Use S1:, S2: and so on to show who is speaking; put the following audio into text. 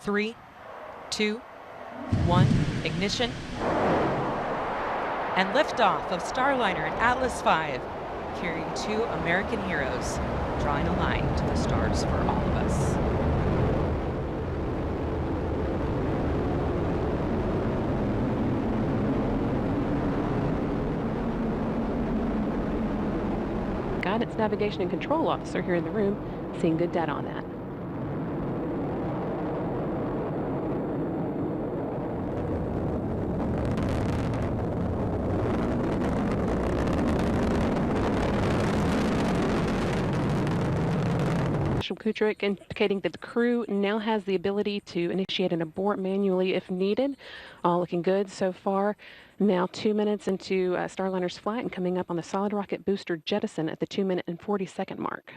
S1: 3, 2, 1, ignition. And liftoff of Starliner and Atlas V, carrying 2 American heroes, drawing a line to the stars for all of us.
S2: Guidance, navigation, and control officer here in the room, seeing good data on that. Kutrick indicating that the crew now has the ability to initiate an abort manually if needed. All looking good so far. Now 2 minutes into Starliner's flight and coming up on the solid rocket booster jettison at the 2 minute and 40 second mark.